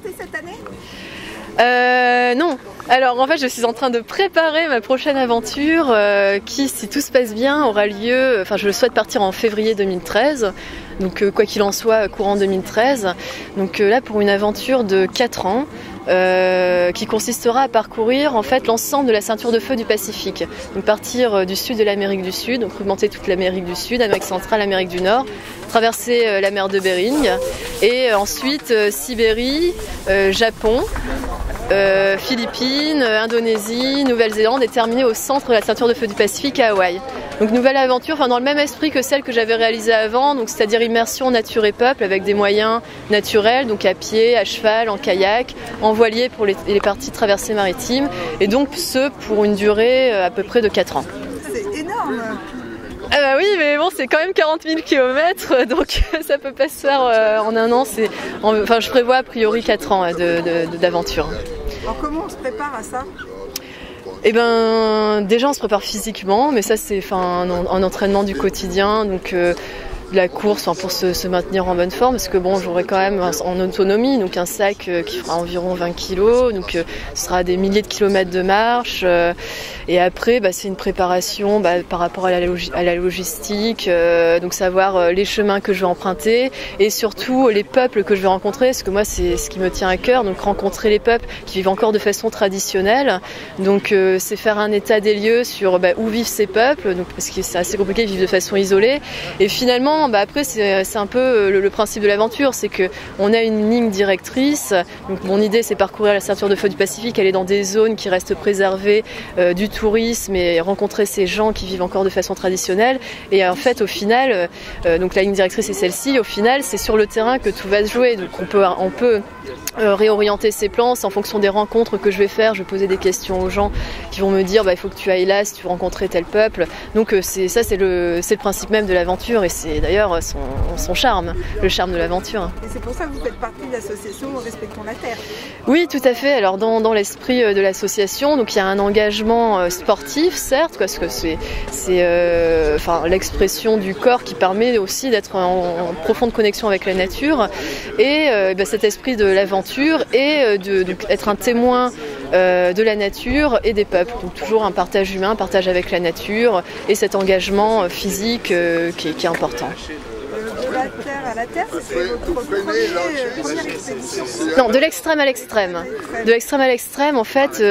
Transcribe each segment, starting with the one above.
partez cette année? Non. Alors en fait je suis en train de préparer ma prochaine aventure qui, si tout se passe bien, aura lieu, enfin je souhaite partir en février 2013, donc quoi qu'il en soit courant 2013, donc là pour une aventure de 4 ans. Qui consistera à parcourir en fait l'ensemble de la ceinture de feu du Pacifique. Donc partir du sud de l'Amérique du Sud, donc remonter toute l'Amérique du Sud, Amérique centrale, Amérique du Nord, traverser la mer de Bering et ensuite Sibérie, Japon, Philippines, Indonésie, Nouvelle-Zélande et terminer au centre de la ceinture de feu du Pacifique à Hawaï. Donc nouvelle aventure, enfin dans le même esprit que celle que j'avais réalisée avant, donc c'est-à-dire immersion nature et peuple avec des moyens naturels, donc à pied, à cheval, en kayak, en voilier pour les parties de traversée maritime, et donc ce pour une durée à peu près de 4 ans. C'est énorme! Ah bah oui, mais bon, c'est quand même 40 000 km, donc ça peut pas se faire en un an. Enfin, je prévois a priori 4 ans d'aventure. Alors comment on se prépare à ça? Eh ben, déjà on se prépare physiquement, mais ça c'est un entraînement du quotidien, donc la course pour se maintenir en bonne forme, parce que bon, j'aurai quand même en autonomie, donc un sac qui fera environ 20 kg, donc ce sera des milliers de kilomètres de marche, et après c'est une préparation par rapport à la logistique, donc savoir les chemins que je vais emprunter et surtout les peuples que je vais rencontrer, parce que moi c'est ce qui me tient à cœur, donc rencontrer les peuples qui vivent encore de façon traditionnelle, donc c'est faire un état des lieux sur où vivent ces peuples, donc, parce que c'est assez compliqué, ils vivent de façon isolée, et finalement après c'est un peu le principe de l'aventure, c'est qu'on a une ligne directrice. Donc mon idée c'est parcourir la ceinture de feu du Pacifique, aller dans des zones qui restent préservées du tourisme et rencontrer ces gens qui vivent encore de façon traditionnelle. Et en fait au final, donc la ligne directrice est celle-ci, au final c'est sur le terrain que tout va se jouer. Donc on peut réorienter ses plans, c'est en fonction des rencontres que je vais faire. Je vais poser des questions aux gens qui vont me dire il faut que tu ailles là si tu veux rencontrer tel peuple. Donc c'est le principe même de l'aventure, et c'est d'ailleurs son charme, le charme de l'aventure. Et c'est pour ça que vous faites partie de l'association Respectons la Terre. Oui, tout à fait. Alors dans l'esprit de l'association, donc il y a un engagement sportif, certes, parce que c'est l'expression du corps qui permet aussi d'être en profonde connexion avec la nature, et cet esprit de l'aventure et d'être un témoin de la nature et des peuples. Donc toujours un partage humain, un partage avec la nature et cet engagement physique qui est important. De la terre à la terre, c'est votre première expédition? Non, de l'extrême à l'extrême. De l'extrême à l'extrême, en fait,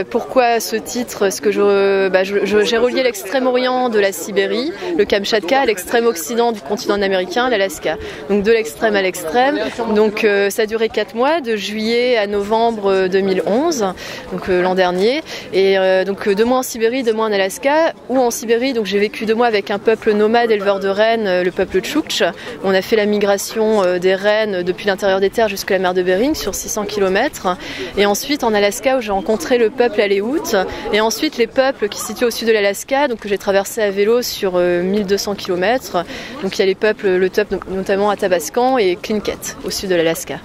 pourquoi ce titre? Parce que j'ai relié l'extrême orient de la Sibérie, le Kamchatka, à l'extrême occident du continent américain, l'Alaska. Donc de l'extrême à l'extrême. Donc ça a duré 4 mois, de juillet à novembre 2011, donc l'an dernier. Et donc 2 mois en Sibérie, 2 mois en Alaska. Ou en Sibérie, donc j'ai vécu 2 mois avec un peuple nomade éleveur de rennes, le peuple Tchouktch. On a fait la migration des rennes depuis l'intérieur des terres jusqu'à la mer de Bering sur 600 km. Et ensuite en Alaska où j'ai rencontré le peuple Aleut. Et ensuite les peuples qui se situent au sud de l'Alaska, donc que j'ai traversé à vélo sur 1200 km. Donc il y a les peuples, notamment Athabascan et Tlingit au sud de l'Alaska.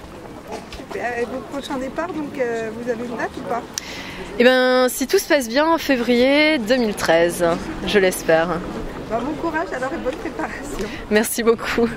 Votre prochain départ, donc vous avez une date ou pas? Eh bien, si tout se passe bien, en février 2013, je l'espère. Bon courage alors et bonne préparation. Merci beaucoup.